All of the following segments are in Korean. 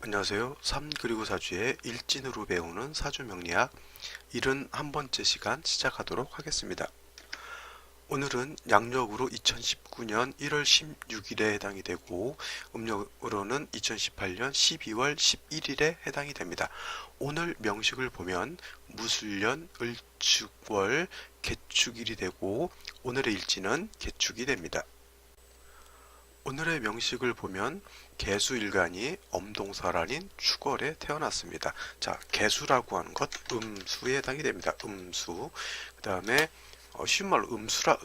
안녕하세요. 3 그리고 4주의 일진으로 배우는 사주 명리학 71번째 시간 시작하도록 하겠습니다. 오늘은 양력으로 2019년 1월 16일에 해당이 되고 음력으로는 2018년 12월 11일에 해당이 됩니다. 오늘 명식을 보면 무술년, 을축월, 개축일이 되고 오늘의 일지는 개축이 됩니다. 오늘의 명식을 보면 개수일간이 엄동설한인 축월에 태어났습니다. 자, 개수라고 하는 것 음수에 해당이 됩니다. 음수. 그 다음에 쉬운 말로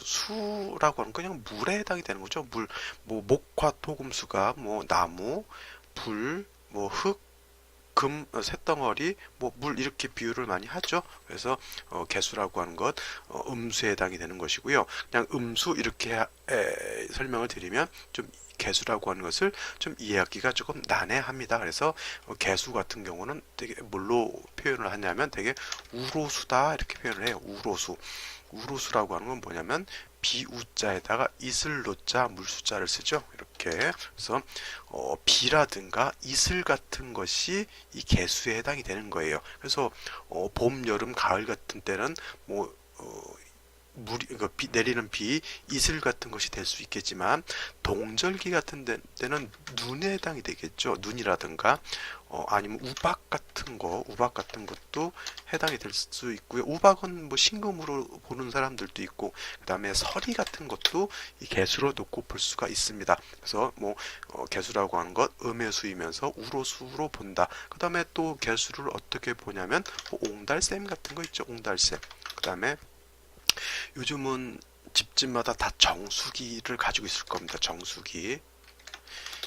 수라고 하는 건 그냥 물에 해당이 되는 거죠. 물, 뭐 목화 토금수가 뭐 나무, 불, 뭐 흙, 쇳덩어리, 뭐 물 이렇게 비유를 많이 하죠. 그래서 개수라고 하는 것 음수에 해당이 되는 것이고요. 그냥 음수 이렇게 설명을 드리면 좀 개수라고 하는 것을 좀 이해하기가 조금 난해합니다. 그래서 개수 같은 경우는 되게 뭘로 표현을 하냐면 되게 우로수다 이렇게 표현을 해요. 우로수. 우로수라고 하는 건 뭐냐면 비우자에다가 이슬로자 물수자를 쓰죠. 이렇게 그래서 비라든가 이슬 같은 것이 이 개수에 해당이 되는 거예요. 그래서 봄, 여름, 가을 같은 때는 뭐 내리는 비, 이슬 같은 것이 될 수 있겠지만 동절기 같은 때는 눈에 해당이 되겠죠. 눈이라든가 아니면 우박 같은 것도 해당이 될 수 있고요. 우박은 뭐 신금으로 보는 사람들도 있고 그다음에 서리 같은 것도 이 개수로 놓고 볼 수가 있습니다. 그래서 뭐 개수라고 하는 것 음해수이면서 우로수로 본다. 그다음에 또 개수를 어떻게 보냐면 뭐 옹달샘 같은 거 있죠. 옹달샘. 그다음에 요즘은 집집마다 다 정수기를 가지고 있을 겁니다. 정수기.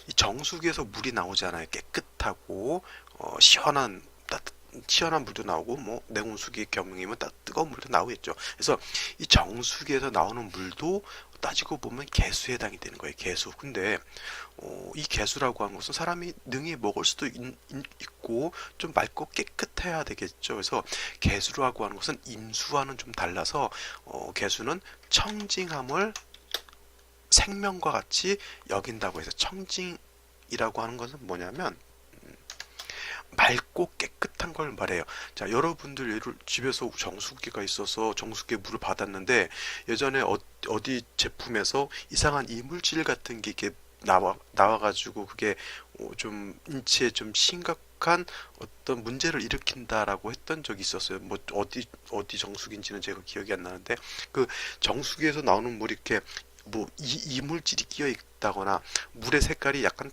이 정수기에서 물이 나오잖아요. 깨끗하고 시원한 시원한 물도 나오고 뭐 냉온수기 겸용이면 뜨거운 물도 나오겠죠. 그래서 이 정수기에서 나오는 물도 따지고 보면 개수에 해당이 되는 거예요. 개수. 근데 이 개수라고 하는 것은 사람이 능히 먹을 수도 있고 좀 맑고 깨끗해야 되겠죠. 그래서 개수라고 하는 것은 임수와는 좀 달라서 개수는 청징함을 생명과 같이 여긴다고 해서 청징이라고 하는 것은 뭐냐면 맑고 깨끗한 걸 말해요. 자, 여러분들 예를 집에서 정수기가 있어서 정수기에 물을 받았는데 예전에 어디 제품에서 이상한 이물질 같은 게 이렇게 나와가지고 그게 좀 인체에 좀 심각한 어떤 문제를 일으킨다라고 했던 적이 있었어요. 뭐 어디 정수기인지는 제가 기억이 안 나는데 그 정수기에서 나오는 물이 이렇게 뭐 이물질이 끼어 있다거나 물의 색깔이 약간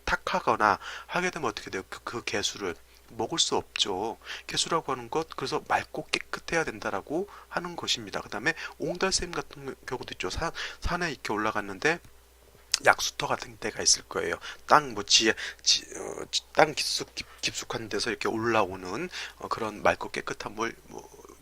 탁하거나 하게 되면 어떻게 돼요? 그 개수를 먹을 수 없죠. 개수라고 하는 것 그래서 맑고 깨끗해야 된다라고 하는 것입니다. 그 다음에 옹달샘 같은 경우도 있죠. 산에 이렇게 올라갔는데 약수터 같은 데가 있을 거예요. 땅, 뭐, 땅 깊숙한 데서 이렇게 올라오는 그런 맑고 깨끗한 물,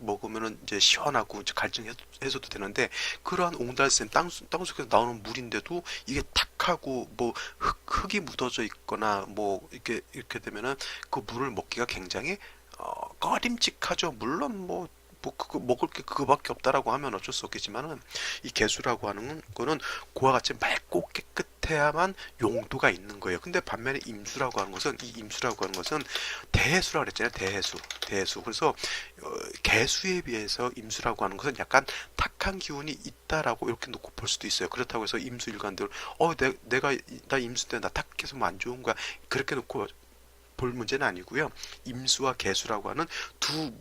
먹으면은 이제 시원하고 이제 갈증해소도 되는데 그러한 옹달샘 땅속에서 나오는 물인데도 이게 탁하고 뭐 흙이 묻어져 있거나 뭐 이렇게 되면은 그 물을 먹기가 굉장히 꺼림칙하죠. 물론 뭐 그거 먹을 게 그거밖에 없다라고 하면 어쩔 수 없겠지만은 이 개수라고 하는 거는 그와 같이 맑고 깨끗해야만 용도가 있는 거예요. 근데 반면에 임수라고 하는 것은 이 임수라고 하는 것은 대해수라고 그랬잖아요. 대해수. 그래서 개수에 비해서 임수라고 하는 것은 약간 탁한 기운이 있다라고 이렇게 놓고 볼 수도 있어요. 그렇다고 해서 임수일관들 내가 나 임수 때 나 탁해서 뭐 안 좋은 거야 그렇게 놓고 볼 문제는 아니고요. 임수와 개수라고 하는 두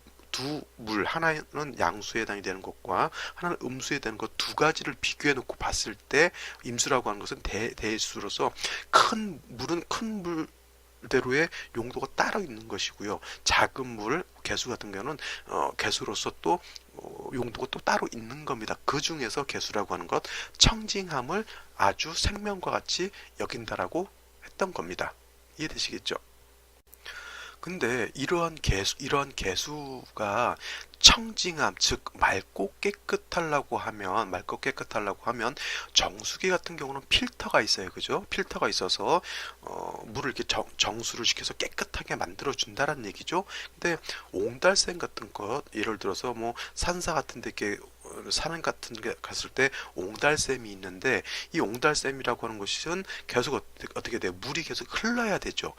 물, 하나는 양수에 해당이 되는 것과 하나는 음수에 해당되는 것 두 가지를 비교해 놓고 봤을 때 임수라고 하는 것은 대수로서 큰 물은 큰 물대로의 용도가 따로 있는 것이고요. 작은 물, 개수 같은 경우는 개수로서 또 용도가 또 따로 있는 겁니다. 그 중에서 개수라고 하는 것 청징함을 아주 생명과 같이 여긴다라고 했던 겁니다. 이해되시겠죠? 근데 이러한 개수가 청징함, 즉 맑고 깨끗하려고 하면 정수기 같은 경우는 필터가 있어요, 그죠? 필터가 있어서 물을 이렇게 정수를 시켜서 깨끗하게 만들어 준다는 얘기죠. 근데 옹달샘 같은 것, 예를 들어서 뭐 산사 같은 데 이렇게 산행 같은 게 갔을 때 옹달샘이 있는데, 이 옹달샘이라고 하는 것은 계속 어떻게 돼요? 물이 계속 흘러야 되죠.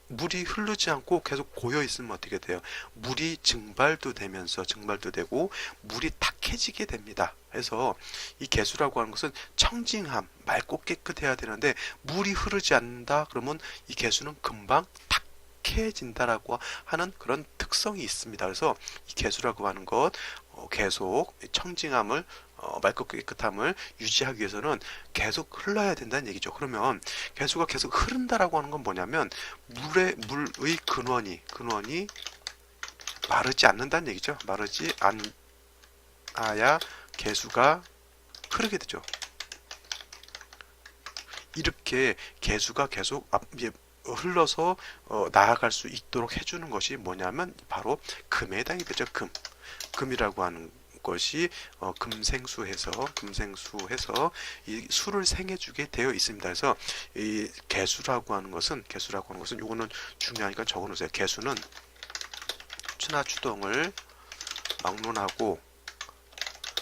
물이 흐르지 않고 계속 고여 있으면 어떻게 돼요? 물이 증발도 되고 물이 탁해지게 됩니다. 그래서 이 개수라고 하는 것은 청징함, 맑고 깨끗해야 되는데 물이 흐르지 않는다 그러면 이 개수는 금방 탁해진다라고 하는 그런 특성이 있습니다. 그래서 이 개수라고 하는 것 계속 청징함을 맑고 깨끗함을 유지하기 위해서는 계속 흘러야 된다는 얘기죠. 그러면 개수가 계속 흐른다라고 하는 건 뭐냐면 물의 근원이 마르지 않는다는 얘기죠. 마르지 않아야 개수가 흐르게 되죠. 이렇게 개수가 계속 흘러서 나아갈 수 있도록 해주는 것이 뭐냐면 바로 금에 해당이 되죠. 금이라고 하는 것이 금생수해서 이 수를 생해주게 되어 있습니다. 그래서 이 개수라고 하는 것은 요거는 중요하니까 적어놓으세요. 개수는 추나 추동을 막론하고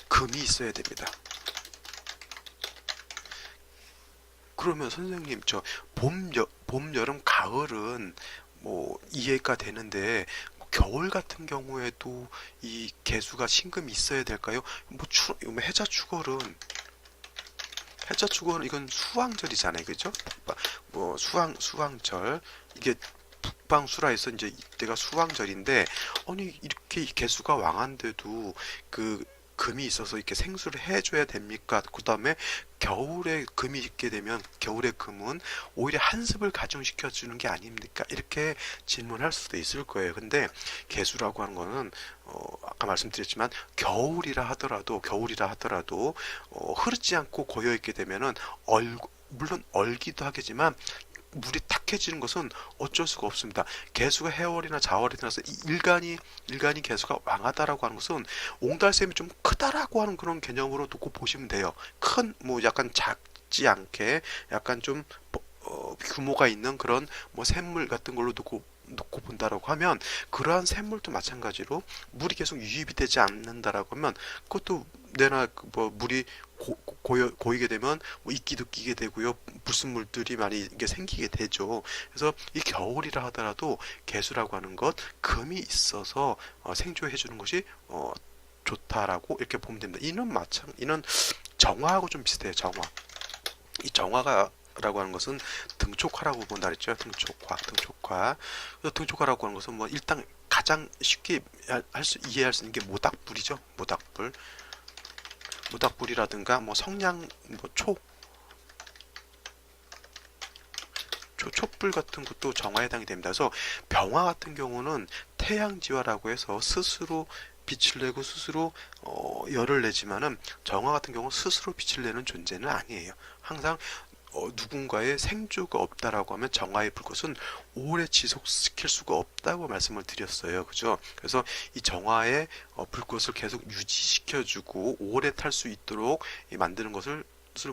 금이 있어야 됩니다. 그러면 선생님 봄, 여름, 가을은 뭐 이해가 되는데 겨울 같은 경우에도 이 개수가 신금이 있어야 될까요? 해자축월은 이건 수왕절이잖아요, 그죠? 뭐 수왕절 이게 북방수라해서 이제 이때가 수왕절인데 아니 이렇게 개수가 왕한데도 그 금이 있어서 이렇게 생수를 해줘야 됩니까? 그 다음에 겨울에 금이 있게 되면 겨울의 금은 오히려 한습을 가중시켜 주는 게 아닙니까? 이렇게 질문할 수도 있을 거예요. 근데 개수라고 하는 거는 아까 말씀드렸지만 겨울이라 하더라도 흐르지 않고 고여 있게 되면은 물론 얼기도 하겠지만 물이 탁해지는 것은 어쩔 수가 없습니다. 개수가 해월이나 자월이 나서 일간이 개수가 왕하다라고 하는 것은 옹달샘이 좀 크다라고 하는 그런 개념으로 놓고 보시면 돼요. 뭐 약간 작지 않게 약간 좀 규모가 있는 그런 뭐 샘물 같은 걸로 놓고 본다라고 하면 그러한 샘물도 마찬가지로 물이 계속 유입이 되지 않는다라고 하면 그것도 내나 뭐 물이 고이게 되면 뭐 이끼도 끼게 되고요. 불순물들이 많이 이게 생기게 되죠. 그래서 이 겨울이라 하더라도 개수라고 하는 것 금이 있어서 생조해 주는 것이 좋다라고 이렇게 보면 됩니다. 이는 정화하고 좀 비슷해요. 이 정화라고 하는 것은 등촉화라고 본다 그랬죠. 등촉화. 그래서 등촉화라고 하는 것은 뭐 일단 가장 쉽게 이해할 수 있는 게 모닥불이죠. 모닥불이라든가 뭐 성냥, 뭐 촛불 같은 것도 정화에 해당이 됩니다. 그래서 병화 같은 경우는 태양지화라고 해서 스스로 빛을 내고 스스로 열을 내지만은 정화 같은 경우는 스스로 빛을 내는 존재는 아니에요. 항상 누군가의 생조가 없다라고 하면 정화의 불꽃은 오래 지속시킬 수가 없다고 말씀을 드렸어요. 그죠? 그래서 이 정화의 불꽃을 계속 유지시켜주고 오래 탈 수 있도록 만드는 것을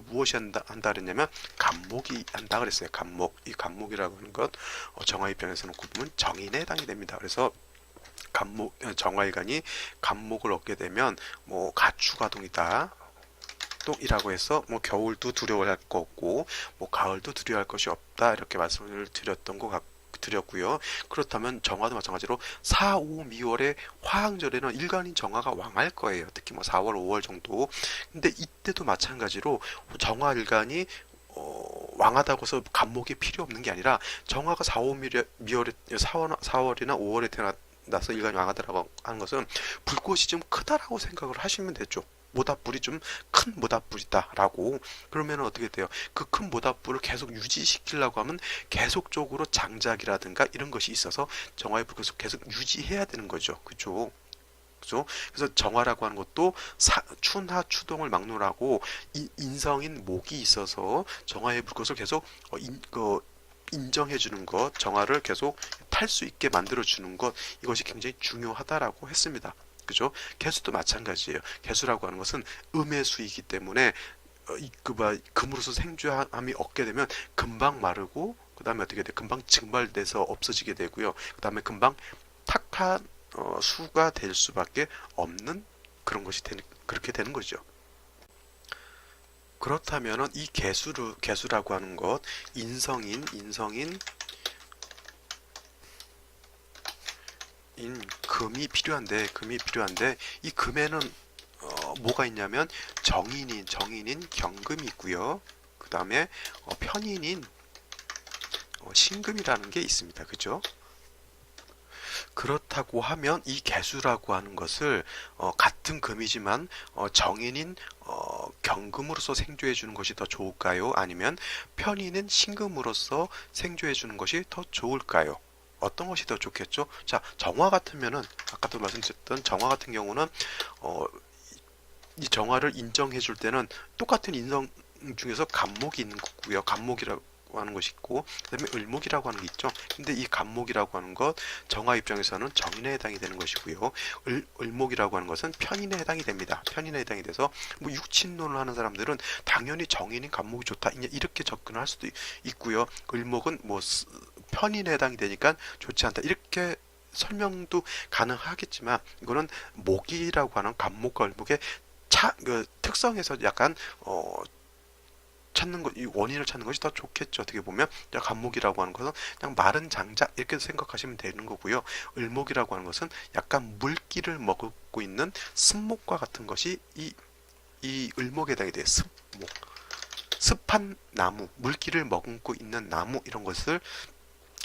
무엇이 한다 그랬냐면 간목이 한다 그랬어요. 이 간목이라고 하는 것 정화 입장에서 놓고 보면 정인에 해당이 됩니다. 그래서 정화일간이 간목을 얻게 되면 뭐 가축아동이다 이라고 해서 뭐 겨울도 두려워할 거 없고 뭐 가을도 두려워할 것이 없다 이렇게 말씀을 드렸고요. 그렇다면 정화도 마찬가지로 4, 5, 미월의 화양절에는 일간인 정화가 왕할 거예요. 특히 뭐 4월, 5월 정도. 근데 이때도 마찬가지로 정화 일간이 왕하다고 해서 간목이 필요 없는 게 아니라 정화가 4, 5, 미월에 4월이나 5월에 태어나서 일간이 왕하다라고 하는 것은 불꽃이 좀 크다라고 생각을 하시면 되죠. 모닥불이 좀 큰 모닥불이다라고 그러면 어떻게 돼요? 그 큰 모닥불을 계속 유지시키려고 하면 계속적으로 장작이라든가 이런 것이 있어서 정화의 불꽃을 계속 유지해야 되는 거죠. 그죠? 그래서 정화라고 하는 것도 춘하 추동을 막론하고 인성인 목이 있어서 정화의 불꽃을 계속 인정해 주는 것, 정화를 계속 탈 수 있게 만들어 주는 것 이것이 굉장히 중요하다라고 했습니다. 그죠? 개수도 마찬가지예요. 개수라고 하는 것은 음의 수이기 때문에 금으로서 생주함이 얻게 되면 금방 마르고 그 다음에 어떻게 돼? 금방 증발돼서 없어지게 되고요. 그 다음에 금방 탁한 수가 될 수밖에 없는 그런 것이 그렇게 되는 거죠. 그렇다면은 이 개수라고 하는 것, 인성인, 금이 필요한데 이 금에는 뭐가 있냐면 정인인, 경금이 있고요. 그 다음에 편인인 신금이라는 게 있습니다. 그죠? 그렇다고 하면 이 개수라고 하는 것을 같은 금이지만 정인인 경금으로서 생조해 주는 것이 더 좋을까요? 아니면 편인은 신금으로서 생조해 주는 것이 더 좋을까요? 어떤 것이 더 좋겠죠? 자, 정화 같으면은 아까도 말씀드렸던 정화 같은 경우는 어, 이 정화를 인정해 줄 때는 똑같은 인성 중에서 간목이 있는 거고요. 간목이라고 하는 것이 있고 그다음에 을목이라고 하는 게 있죠. 근데 이 간목이라고 하는 것 정화 입장에서는 정인에 해당이 되는 것이고요. 을목이라고 하는 것은 편인에 해당이 됩니다. 편인에 해당이 돼서 뭐 육친론을 하는 사람들은 당연히 정인인 간목이 좋다 이렇게 접근을 할 수도 있고요. 을목은 뭐 편인에 해당이 되니까 좋지 않다 이렇게 설명도 가능하겠지만 이거는 목이라고 하는 간목과 을목의 그 특성에서 약간 찾는 것, 이 원인을 찾는 것이 더 좋겠죠. 어떻게 보면 간목이라고 하는 것은 그냥 마른 장작 이렇게 생각하시면 되는 거고요. 을목이라고 하는 것은 약간 물기를 머금고 있는 습목과 같은 것이 이 을목에 해당이 돼요. 습목. 습한 나무, 물기를 머금고 있는 나무 이런 것을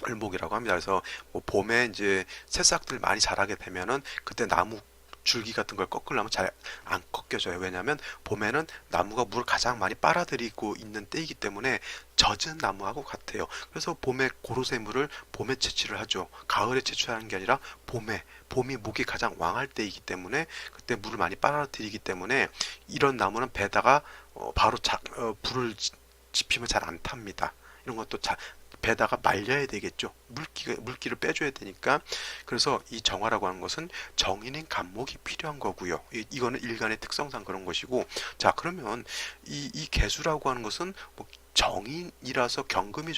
을목이라고 합니다. 그래서 뭐 봄에 이제 새싹들 많이 자라게 되면은 그때 나무 줄기 같은 걸 꺾으려면 잘 안 꺾여져요. 왜냐하면 봄에는 나무가 물을 가장 많이 빨아들이고 있는 때이기 때문에 젖은 나무하고 같아요. 그래서 봄에 고로쇠물을 봄에 채취를 하죠. 가을에 채취하는 게 아니라 봄이 목이 가장 왕할 때이기 때문에 그때 물을 많이 빨아들이기 때문에 이런 나무는 배다가 바로 불을 지피면 잘 안 탑니다. 이런 것도 배다가 말려야 되겠죠. 물기를 빼줘야 되니까. 그래서 이 정화라고 하는 것은 정인인 간목이 필요한 거고요. 이거는 일간의 특성상 그런 것이고. 자, 그러면 이 개수라고 하는 것은 뭐 정인이라서 경금이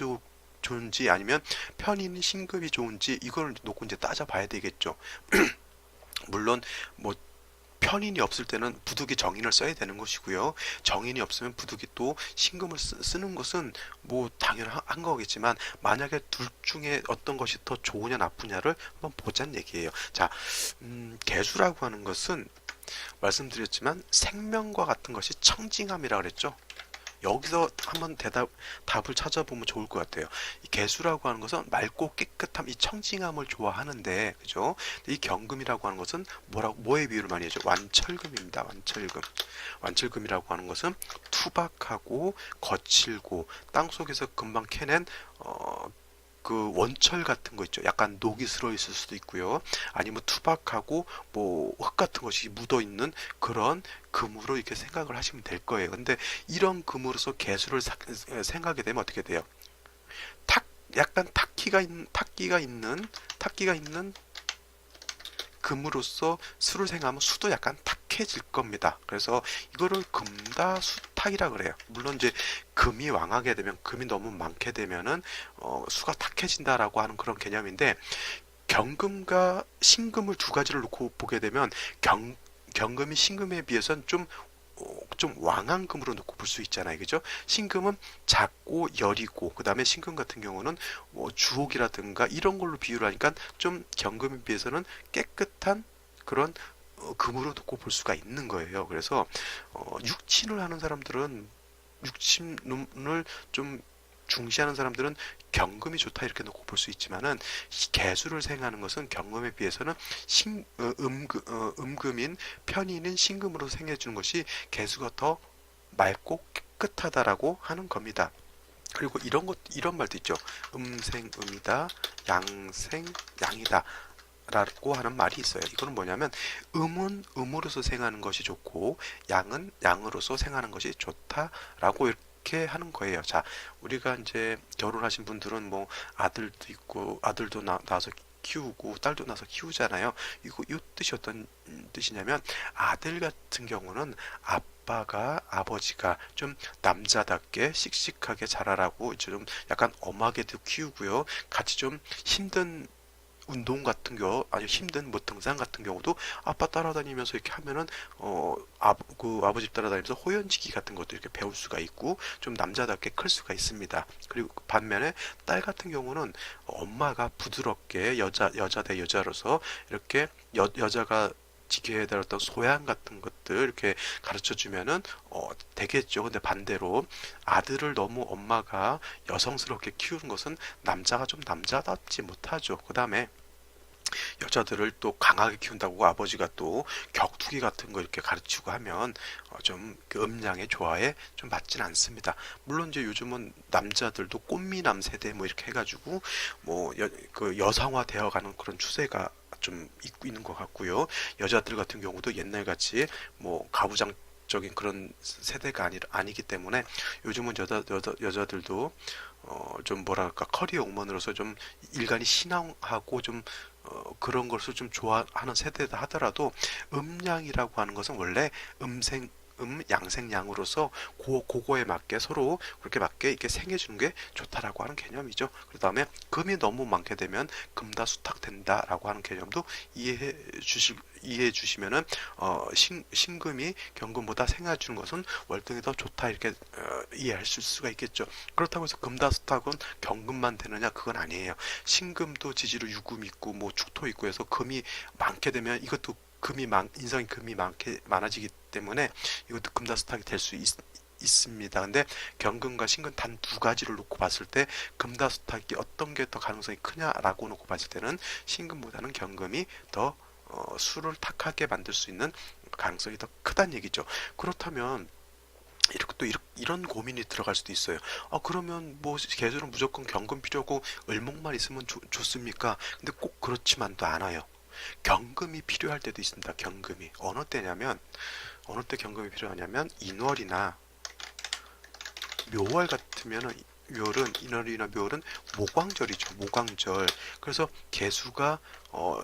좋은지 아니면 편인 신금이 좋은지 이걸 놓고 이제 따져봐야 되겠죠. 물론 뭐 편인이 없을 때는 부득이 정인을 써야 되는 것이고요. 정인이 없으면 부득이 또 신금을 쓰는 것은 뭐 당연한 거겠지만 만약에 둘 중에 어떤 것이 더 좋으냐 나쁘냐를 한번 보자는 얘기예요. 자, 개수라고 하는 것은 말씀드렸지만 생명과 같은 것이 청징함이라 그랬죠. 여기서 한번 답을 찾아보면 좋을 것 같아요. 이 개수라고 하는 것은 맑고 깨끗함, 이 청징함을 좋아하는데, 그죠? 이 경금이라고 하는 것은 뭐에 비유를 많이 하죠? 완철금입니다. 완철금. 완철금이라고 하는 것은 투박하고 거칠고 땅 속에서 금방 캐낸 그 원철 같은 거 있죠. 약간 녹이 슬어 있을 수도 있고요. 아니면 투박하고 뭐 흙 같은 것이 묻어 있는 그런 금으로 이렇게 생각을 하시면 될 거예요. 근데 이런 금으로서 개수를 생각하게 되면 어떻게 돼요? 약간 탁기가 있는 금으로서 수를 생각하면 수도 약간 탁해질 겁니다. 그래서 이거를 금다수탁이라 그래요. 물론 이제 금이 왕하게 되면 금이 너무 많게 되면은 수가 탁해진다라고 하는 그런 개념인데 경금과 신금을 두 가지를 놓고 보게 되면 경금이 신금에 비해서는 좀 왕한 금으로 놓고 볼 수 있잖아요. 그죠? 신금은 작고 여리고, 그 다음에 신금 같은 경우는 뭐 주옥이라든가 이런 걸로 비유를 하니까 좀 경금에 비해서는 깨끗한 그런 금으로 놓고 볼 수가 있는 거예요. 그래서 육친을 하는 사람들은 육친을 좀 중시하는 사람들은 경금이 좋다 이렇게 놓고 볼 수 있지만은 개수를 생각하는 것은 경금에 비해서는 음금인 편인인 신금으로 생각해 주는 것이 개수가 더 맑고 깨끗하다라고 하는 겁니다. 그리고 이런 말도 있죠. 음생음이다, 양생양이다. 라고 하는 말이 있어요. 이거는 뭐냐면 음은 음으로서 생하는 것이 좋고 양은 양으로서 생하는 것이 좋다라고 이렇게 하는 거예요. 자, 우리가 이제 결혼하신 분들은 뭐 아들도 있고 아들도 낳아서 키우고 딸도 낳아서 키우잖아요. 이 뜻이 어떤 뜻이냐면 아들 같은 경우는 아버지가 좀 남자답게 씩씩하게 자라라고 이제 좀 약간 엄하게도 키우고요. 같이 좀 힘든 운동 같은 경우 아주 힘든 뭐 등산 같은 경우도 아빠 따라다니면서 이렇게 하면은 그 아버지 따라다니면서 호연지기 같은 것도 이렇게 배울 수가 있고 좀 남자답게 클 수가 있습니다. 그리고 반면에 딸 같은 경우는 엄마가 부드럽게 여자 대 여자로서 이렇게 여자가 지켜야 될 어떤 소양 같은 것들 이렇게 가르쳐 주면은 되겠죠. 근데 반대로 아들을 너무 엄마가 여성스럽게 키우는 것은 남자가 좀 남자답지 못하죠. 그 다음에 여자들을 또 강하게 키운다고 아버지가 또 격투기 같은 거 이렇게 가르치고 하면 좀그 음양의 조화에 좀 맞진 않습니다. 물론 이제 요즘은 남자들도 꽃미남 세대 뭐 이렇게 해가지고 뭐 그 여성화 되어가는 그런 추세가 좀 있고 있는 것 같고요. 여자들 같은 경우도 옛날 같이 뭐 가부장적인 그런 세대가 아니기 때문에 요즘은 여자들도 좀 뭐랄까 커리어 우먼으로서 좀 일간이 신앙하고 좀 그런 것을 좀 좋아하는 세대다 하더라도 음양이라고 하는 것은 원래 양생양으로서 그거에 맞게 서로 그렇게 맞게 이렇게 생겨주는 게 좋다라고 하는 개념이죠. 그 다음에 금이 너무 많게 되면 금다수탁 된다라고 하는 개념도 이해해 주시면은 신금이 경금보다 생해 주는 것은 월등히 더 좋다 이렇게 이해할 수가 있겠죠. 그렇다고 해서 금다수탁은 경금만 되느냐 그건 아니에요. 신금도 지지로 유금 있고 뭐 축토 있고 해서 금이 많게 되면 이것도 인성이 금이 많아지기 때문에 이것도 금다수탁이 될 수 있습니다. 근데 경금과 신금 단 두 가지를 놓고 봤을 때 금다수탁이 어떤 게 더 가능성이 크냐라고 놓고 봤을 때는 신금보다는 경금이 더 수를 탁하게 만들 수 있는 가능성이 더 크다는 얘기죠. 그렇다면 이렇게 또 이런 고민이 들어갈 수도 있어요. 그러면 뭐 계절은 무조건 경금 필요고 을목만 있으면 좋습니까? 근데 꼭 그렇지만도 않아요. 경금이 필요할 때도 있습니다. 경금이 어느 때 경금이 필요하냐면 인월이나 묘월 같으면은 인월이나 묘월은 모광절이죠. 모광절. 그래서 개수가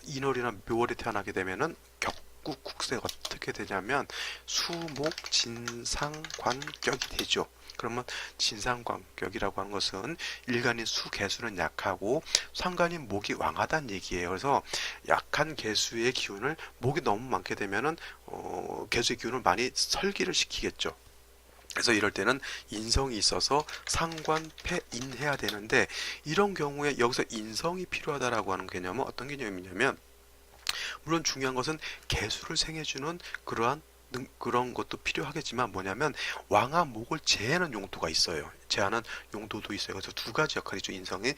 인월이나 묘월에 태어나게 되면은 격국 국세가 어떻게 되냐면 수목 진상관격이 되죠. 그러면 진상관격이라고 하는 것은 일간인 수 개수는 약하고 상관인 목이 왕하다는 얘기예요. 그래서 약한 개수의 기운을 목이 너무 많게 되면은 개수의 기운을 많이 설기를 시키겠죠. 그래서 이럴 때는 인성이 있어서 상관패인해야 되는데 이런 경우에 여기서 인성이 필요하다라고 하는 개념은 어떤 개념이냐면 물론 중요한 것은 개수를 생해주는 그런 것도 필요하겠지만 뭐냐면 왕한 목을 제하는 용도가 있어요. 제하는 용도도 있어요. 그래서 두 가지 역할이죠. 인성이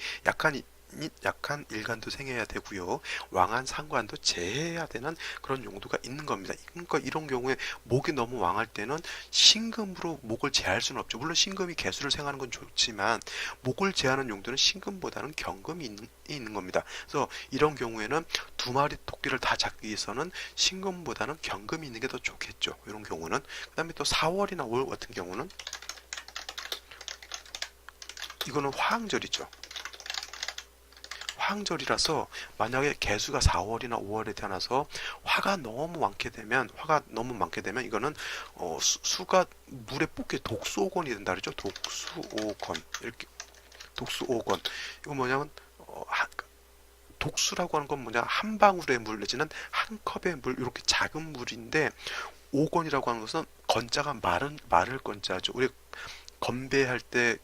약한 일간도 생해야 되고요. 왕한 상관도 제해야 되는 그런 용도가 있는 겁니다. 그러니까 이런 경우에 목이 너무 왕할 때는 신금으로 목을 제할 수는 없죠. 물론 신금이 개수를 생하는 건 좋지만 목을 제하는 용도는 신금보다는 경금이 있는 겁니다. 그래서 이런 경우에는 두 마리 토끼를 다 잡기 위해서는 신금보다는 경금이 있는 게 더 좋겠죠. 이런 경우는. 그 다음에 또 4월이나 5월 같은 경우는 이거는 화항절이죠. 화항절이라서 만약에 개수가 4월이나 5월에 태어나서 화가 너무 많게 되면 이거는 수가 물에 뽑게 독수오건이 된다 그러죠. 독수오건 이렇게 독수오건 이거 뭐냐면 독수라고 하는 건 뭐냐 한 방울의 물 내지는 한 컵의 물 이렇게 작은 물인데 오건이라고 하는 것은 건자가 마를 건자죠. 우리 건배할 때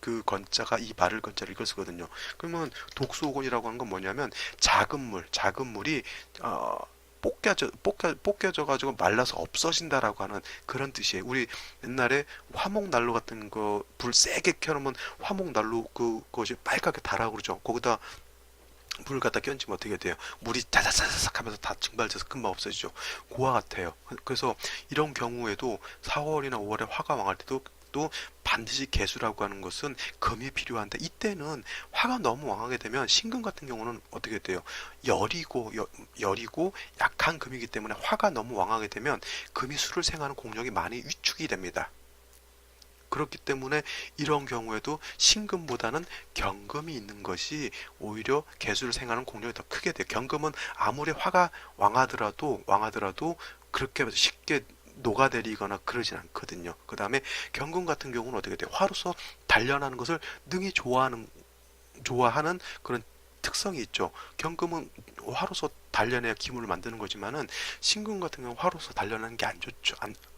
그 건자가 이 마를 건자를 이걸 쓰거든요. 그러면 독수오건이라고 하는 건 뭐냐면 작은 물이 볶여져 가지고 말라서 없어진다라고 하는 그런 뜻이에요. 우리 옛날에 화목난로 같은 거 불 세게 켜놓으면 화목난로 그것이 빨갛게 달아 그러죠. 거기다 물 갖다 끼얹으면 어떻게 돼요? 물이 자자자작 하면서 다 증발돼서 금방 없어지죠. 그와 같아요. 그래서 이런 경우에도 4월이나 5월에 화가 왕할 때도 또 반드시 개수라고 하는 것은 금이 필요한데 이때는 화가 너무 왕하게 되면 신금 같은 경우는 어떻게 돼요? 열이고 약한 금이기 때문에 화가 너무 왕하게 되면 금이 수를 생하는 공력이 많이 위축이 됩니다. 그렇기 때문에 이런 경우에도 신금보다는 경금이 있는 것이 오히려 개수를 생하는 공력이 더 크게 돼요. 경금은 아무리 화가 왕하더라도 그렇게 쉽게 녹아내리거나 그러진 않거든요. 그 다음에 경금 같은 경우는 어떻게 돼요? 화로서 단련하는 것을 능히 좋아하는 그런 특성이 있죠. 경금은 화로서 단련해야 기물을 만드는 거지만은 신금 같은 경우는 화로서 단련하는 게 안 좋죠.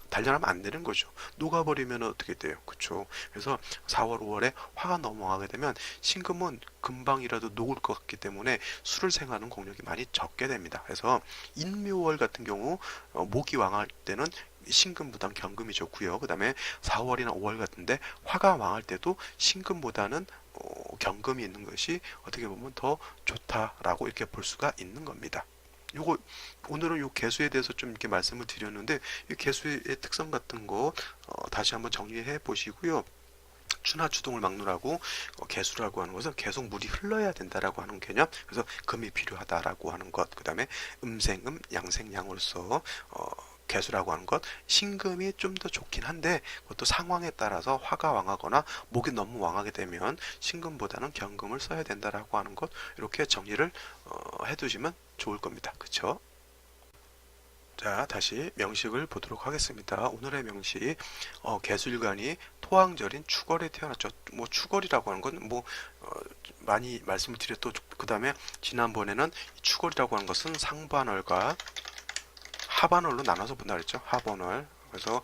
단련하면 안 되는 거죠. 녹아버리면 어떻게 돼요? 그쵸? 그래서 4월, 5월에 화가 넘어가게 되면 신금은 금방이라도 녹을 것 같기 때문에 술을 생하는 공력이 많이 적게 됩니다. 그래서 인묘월 같은 경우 목이 왕할 때는 신금보다는 경금이 좋고요. 그 다음에 4월이나 5월 같은데 화가 왕할 때도 신금보다는 경금이 있는 것이 어떻게 보면 더 좋다라고 이렇게 볼 수가 있는 겁니다. 요거 오늘은 요 개수에 대해서 좀 이렇게 말씀을 드렸는데 이 개수의 특성 같은 거 다시 한번 정리해 보시고요. 추나 추동을 막론하고 개수라고 하는 것은 계속 물이 흘러야 된다라고 하는 개념. 그래서 금이 필요하다라고 하는 것. 그다음에 음생음, 양생양으로서 개수라고 하는 것, 신금이 좀 더 좋긴 한데 그것도 상황에 따라서 화가 왕하거나 목이 너무 왕하게 되면 신금보다는 경금을 써야 된다라고 하는 것, 이렇게 정리를 해두시면 좋을 겁니다. 그쵸? 자, 다시 명식을 보도록 하겠습니다. 오늘의 명식, 개수일간이 토왕절인 추걸에 태어났죠. 뭐 추걸이라고 하는 건 뭐 많이 말씀을 드렸고, 그 다음에 지난번에는 추걸이라고 하는 것은 상반월과 하반월로 나눠서 본다 그랬죠. 하반월. 그래서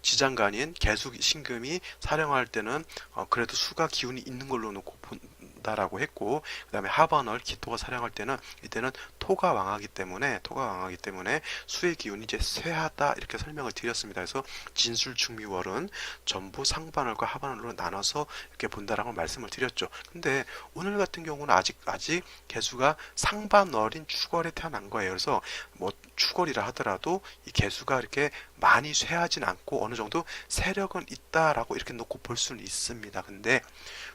지장간인 개수 신금이 사령할 때는 그래도 수가 기운이 있는 걸로 놓고 본다라고 했고, 그 다음에 하반월 기토가 사령할 때는 이때는 토가 왕하기 때문에 수의 기운이 이제 쇠하다 이렇게 설명을 드렸습니다. 그래서 진술충미월은 전부 상반월과 하반월로 나눠서 이렇게 본다라고 말씀을 드렸죠. 근데 오늘 같은 경우는 아직 개수가 상반월인 추걸에 태어난 거예요. 그래서 뭐 추걸이라 하더라도 이 개수가 이렇게 많이 쇠하진 않고 어느 정도 세력은 있다라고 이렇게 놓고 볼 수는 있습니다. 근데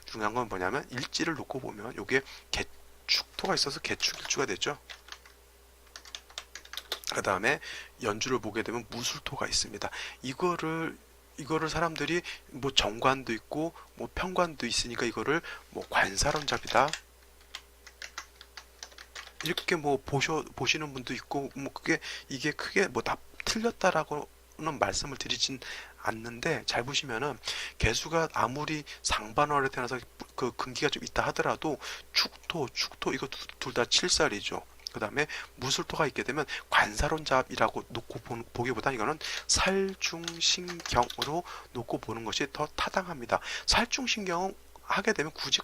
중요한 건 뭐냐면 일지를 놓고 보면 이게 개축토가 있어서 개축일주가 되죠. 그 다음에 연주를 보게 되면 무술토가 있습니다. 이거를 사람들이 뭐 정관도 있고 뭐 평관도 있으니까 이거를 뭐 관사론잡이다 이렇게 뭐 보시는 분도 있고, 뭐 이게 크게 뭐 다 틀렸다라고는 말씀을 드리진 않는데, 잘 보시면은 개수가 아무리 상반월에 태어나서 그 금기가 좀 있다 하더라도 축토 이거 둘 다 칠살이죠. 그 다음에 무술토가 있게 되면 관사론잡이라고 놓고 보기보다 이거는 살중신경으로 놓고 보는 것이 더 타당합니다. 살중신경 하게 되면 굳이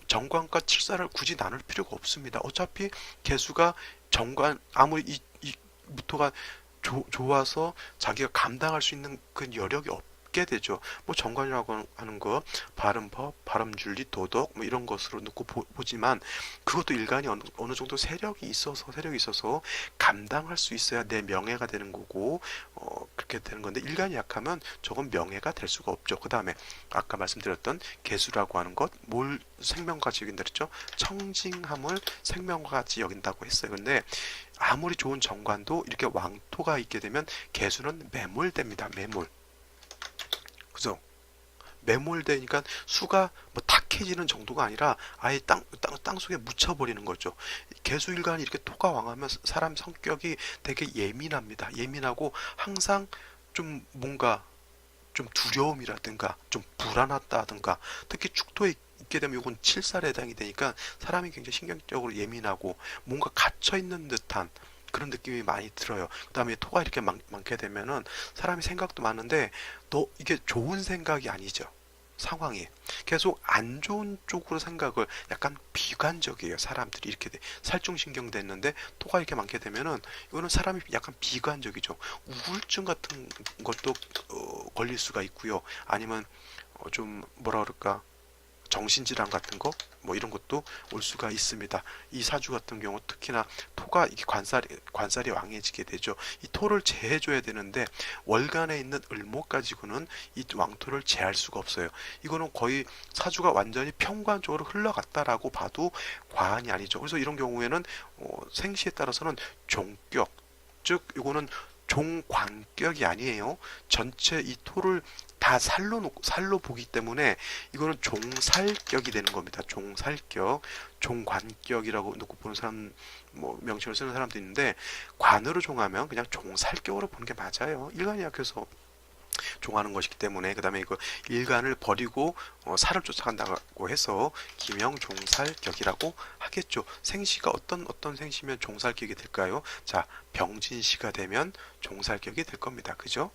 정관과 칠사를 굳이 나눌 필요가 없습니다. 어차피 개수가 정관 아무리 이 무토가 좋아서 자기가 감당할 수 있는 그 여력이 없게 되죠. 뭐 정관이라고 하는 거 발음법, 발음준리, 도덕 뭐 이런 것으로 놓고 보지만 그것도 일간이 어느 정도 세력이 있어서 감당할 수 있어야 내 명예가 되는 거고 그렇게 되는 건데, 일간이 약하면 저건 명예가 될 수가 없죠. 그 다음에 아까 말씀드렸던 개수라고 하는 것, 뭘 생명같이 여긴다 그랬죠? 청징함을 생명같이 여긴다고 했어요. 근데 아무리 좋은 정관도 이렇게 왕토가 있게 되면 개수는 매몰됩니다. 매몰. 그죠? 매몰되니까 수가 뭐 탁해지는 정도가 아니라 아예 땅 속에 묻혀버리는 거죠. 개수일간이 이렇게 토가 왕하면 사람 성격이 되게 예민합니다. 예민하고 항상 좀 뭔가 좀 두려움이라든가 좀 불안하다든가, 특히 축토에 있게 되면 이건 칠살에 해당이 되니까 사람이 굉장히 신경적으로 예민하고 뭔가 갇혀있는 듯한 그런 느낌이 많이 들어요. 그 다음에 토가 이렇게 많게 되면은 사람이 생각도 많은데 이게 좋은 생각이 아니죠. 상황이 계속 안 좋은 쪽으로 생각을, 약간 비관적이에요. 사람들이 이렇게 살중신경 됐는데 토가 이렇게 많게 되면은 이거는 사람이 약간 비관적이죠. 우울증 같은 것도 걸릴 수가 있고요. 아니면 좀 뭐라 그럴까, 정신질환 같은 거 뭐 이런 것도 올 수가 있습니다. 이 사주 같은 경우 특히나 토가 이게 관살이 왕해지게 되죠. 이 토를 제해줘야 되는데 월간에 있는 을목 가지고는 이 왕토를 제할 수가 없어요. 이거는 거의 사주가 완전히 평관적으로 흘러갔다라고 봐도 과언이 아니죠. 그래서 이런 경우에는 생시에 따라서는 종격, 즉 이거는 종관격이 아니에요. 전체 이 토를 다 살로 보기 때문에 이거는 종살격이 되는 겁니다. 종살격, 종관격이라고 놓고 보는 사람, 뭐 명칭을 쓰는 사람도 있는데 관으로 종하면 그냥 종살격으로 보는 게 맞아요. 일간이 약해서 종하는 것이기 때문에, 그 다음에 이거 일간을 버리고 살을 쫓아간다고 해서 기명종살격이라고 하겠죠. 생시가 어떤 생시면 종살격이 될까요? 자, 병진시가 되면 종살격이 될 겁니다. 그죠?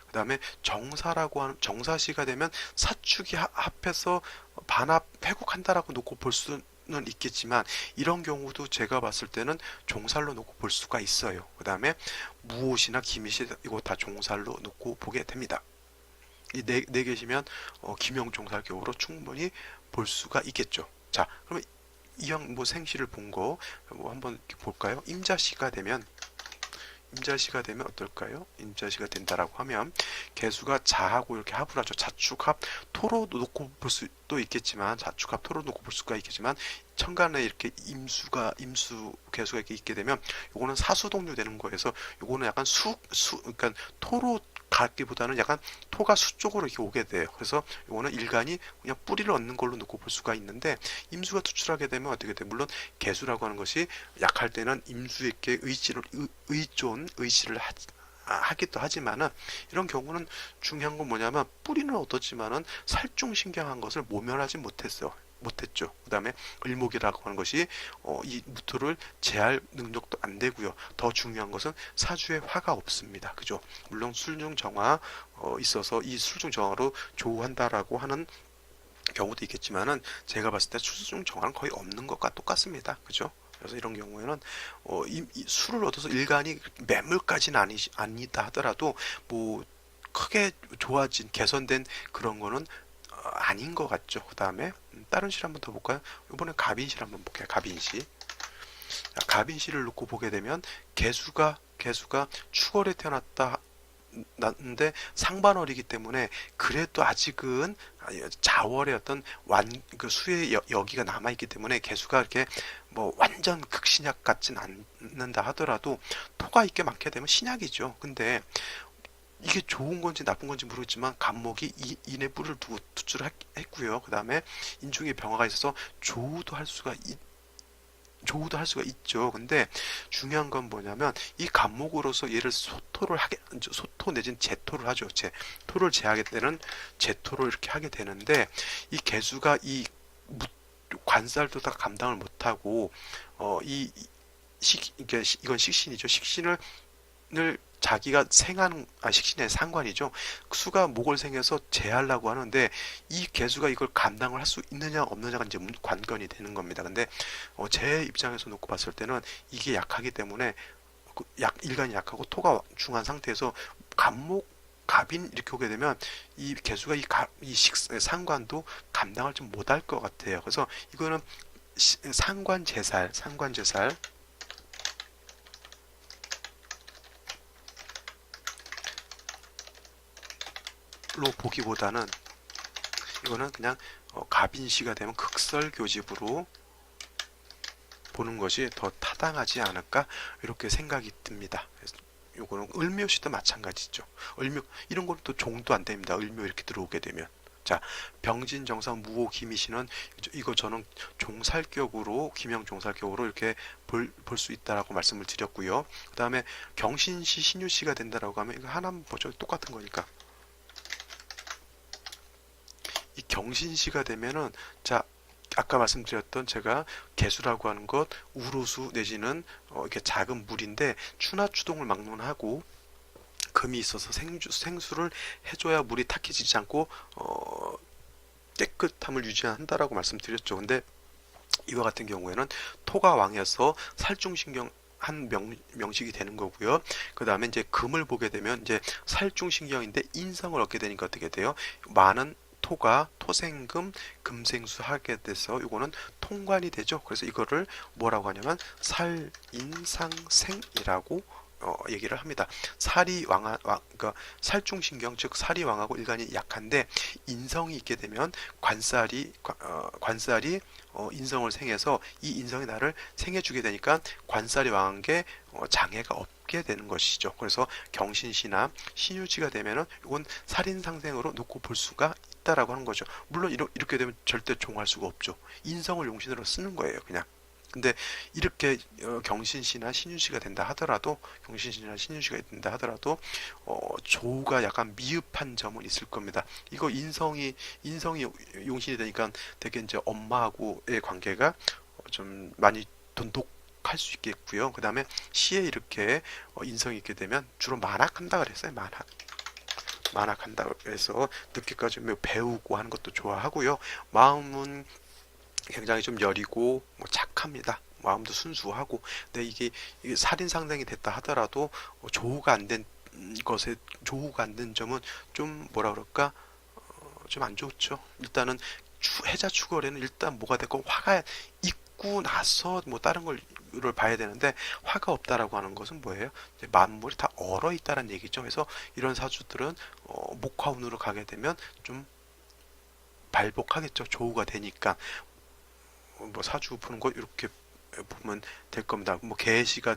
그 다음에 정사라고 하는, 정사시가 되면 사축이 합해서 반합 회국한다라고 놓고 볼 수는 있겠지만, 이런 경우도 제가 봤을 때는 종살로 놓고 볼 수가 있어요. 그 다음에 무옷이나 기미시, 이거 다 종살로 놓고 보게 됩니다. 이 네 개시면 기명종살격으로 충분히 볼 수가 있겠죠. 자, 그러면 이왕 뭐 생시를 본 거 뭐 한번 이렇게 볼까요? 임자시가 되면 어떨까요? 임자시가 된다라고 하면 개수가 자하고 이렇게 합을 하죠. 자축합 토로 놓고 볼 수도 있겠지만, 자축합 토로 놓고 볼 수가 있겠지만, 천간에 이렇게 임수 개수가 이렇게 있게 되면 요거는 사수동류 되는 거여서, 요거는 약간 그러니까 토로 가기보다는 약간 토가 수 쪽으로 이렇게 오게 돼요. 그래서 요거는 일간이 그냥 뿌리를 얻는 걸로 놓고 볼 수가 있는데, 임수가 투출하게 되면 어떻게 돼? 물론 개수라고 하는 것이 약할 때는 임수에게 의지를 하기도 하지만은, 이런 경우는 중요한 건 뭐냐면 뿌리는 얻었지만은 살중신경한 것을 모면하지 못했죠. 그 다음에 을목이라고 하는 것이 이 무토를 제할 능력도 안 되고요. 더 중요한 것은 사주에 화가 없습니다. 그죠? 물론 술중정화 있어서 이 술중정화로 조우한다라고 하는 경우도 있겠지만은, 제가 봤을 때 술중정화는 거의 없는 것과 똑같습니다. 그죠? 그래서 이런 경우에는 이 술을 얻어서 일간이 매물까지는 아니다 하더라도 뭐 크게 좋아진 개선된 그런 거는 아닌 것 같죠. 그 다음에 다른 실 한번 더 볼까요? 이번에 갑인실 한번 볼게요. 갑인시. 자, 갑인시를 놓고 보게 되면 개수가 축월에 태어났다 났는데 상반월이기 때문에, 그래도 아직은 자월의 어떤 그 수의 여기가 남아있기 때문에 개수가 이렇게 뭐 완전 극신약 같진 않는다 하더라도 토가 있게 많게 되면 신약이죠. 근데 이게 좋은 건지 나쁜 건지 모르겠지만, 간목이 인의 뿔을 두고 투출했고요. 그 다음에 인중에 병화가 있어서 조우도 할 수가 있죠. 근데 중요한 건 뭐냐면, 이 간목으로서 얘를 소토 내진 제토를 하죠. 토를 제하게 되는 제토를 이렇게 하게 되는데, 이 개수가 이 관살도 다 감당을 못하고 이건 식신이죠. 식신을 자기가 식신의 상관이죠. 수가 목을 생해서 제하려고 하는데, 이 개수가 이걸 감당을 할 수 있느냐 없느냐가 이제 관건이 되는 겁니다. 근데 제 입장에서 놓고 봤을 때는 이게 약하기 때문에, 일간이 약하고 토가 중한 상태에서 갑목 갑인 이렇게 오게 되면 이 개수가 이 상관도 감당을 좀 못할 것 같아요. 그래서 이거는 상관제살 로 보기보다는, 이거는 그냥 갑인시가 되면 극설교집으로 보는 것이 더 타당하지 않을까, 이렇게 생각이 듭니다. 요거는 을묘시도 마찬가지죠. 을묘 이런 거는 또 종도 안 됩니다. 을묘 이렇게 들어오게 되면. 자, 병진정상 무오기미시는 이거 저는 종살격으로, 기명종살격으로 이렇게 볼 수 있다라고 말씀을 드렸고요. 그 다음에 경신시 신유시가 된다라고 하면, 이거 하나만 보죠. 똑같은 거니까. 이 경신시가 되면은, 자, 아까 말씀드렸던 제가 개수라고 하는 것 우로수 내지는 이렇게 작은 물인데, 추나추동을 막론하고 금이 있어서 생수를 해줘야 물이 탁해지지 않고 깨끗함을 유지한다라고 말씀드렸죠. 근데 이와 같은 경우에는 토가 왕해서 살중신경 한 명식이 되는 거고요. 그 다음에 이제 금을 보게 되면 이제 살중신경인데 인성을 얻게 되니까 어떻게 돼요? 많은 토가 토생금 금생수 하게 돼서 이거는 통관이 되죠. 그래서 이거를 뭐라고 하냐면 살인상생이라고 얘기를 합니다. 그러니까 살중신경, 즉 살이 왕하고 일간이 약한데, 인성이 있게 되면 관살이 인성을 생해서 이 인성이 나를 생해주게 되니까 관살이 왕한 게 장애가 없게 되는 것이죠. 그래서 경신시나 신유지가 되면은 이건 살인상생으로 놓고 볼 수가 있다라고 하는 거죠. 물론 이렇게 되면 절대 종할 수가 없죠. 인성을 용신으로 쓰는 거예요, 그냥. 근데 이렇게 경신시나 신윤시가 된다 하더라도 조가 약간 미흡한 점은 있을 겁니다. 이거 인성이 용신이 되니까 되게 이제 엄마하고의 관계가 좀 많이 돈독할 수 있겠고요. 그 다음에 시에 이렇게 인성이 있게 되면 주로 만학한다 그랬어요. 만학한다 그래서 늦게까지 배우고 하는 것도 좋아하고요. 마음은 굉장히 좀 여리고 착합니다. 마음도 순수하고. 근데 이게 살인 상당이 됐다 하더라도 조우가 안 된 점은 좀 뭐라 그럴까, 좀 안 좋죠. 일단은 해자 축월에는 일단 뭐가 됐고 화가 있고 나서 뭐 다른 걸 봐야 되는데, 화가 없다라고 하는 것은 뭐예요? 이제 만물이 다 얼어 있다는 얘기죠. 그래서 이런 사주들은 목화운으로 가게 되면 좀 발복하겠죠. 조우가 되니까. 뭐 사주 푸는 거 이렇게 보면 될 겁니다. 뭐 개시가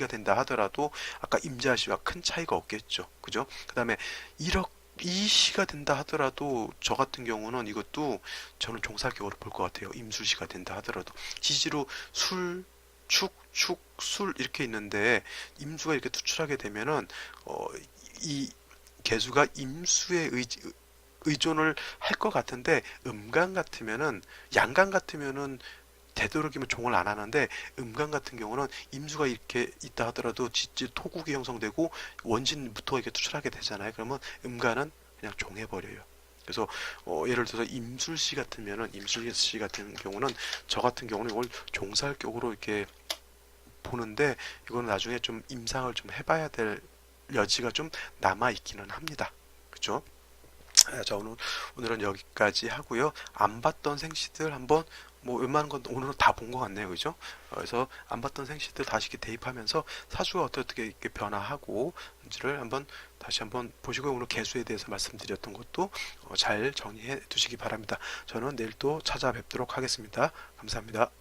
된다 하더라도 아까 임자시와 큰 차이가 없겠죠. 그죠? 그다음에 이 시가 된다 하더라도 저 같은 경우는 이것도 저는 종사격으로 볼 것 같아요. 임술시가 된다 하더라도 지지로 술 이렇게 있는데 임수가 이렇게 투출하게 되면은 이 개수가 임수에 의존을 할 것 같은데, 양간 같으면은 되도록이면 종을 안 하는데, 음간 같은 경우는 임수가 이렇게 있다 하더라도 지지 토국이 형성되고 원진부터 이렇게 투출하게 되잖아요. 그러면 음간은 그냥 종해버려요. 그래서 예를 들어서 임술씨 같은 경우는 저 같은 경우는 이걸 종살격으로 이렇게 보는데, 이거는 나중에 좀 임상을 좀 해봐야 될 여지가 좀 남아 있기는 합니다. 그죠? 자, 오늘은 여기까지 하고요. 안 봤던 생시들 한번, 뭐 웬만한 건 오늘은 다 본 것 같네요. 그죠? 그래서 안 봤던 생시들 다시 이렇게 대입하면서 사주가 어떻게 이렇게 변화하고인지를 다시 한번 보시고, 오늘 개수에 대해서 말씀드렸던 것도 잘 정리해 두시기 바랍니다. 저는 내일 또 찾아뵙도록 하겠습니다. 감사합니다.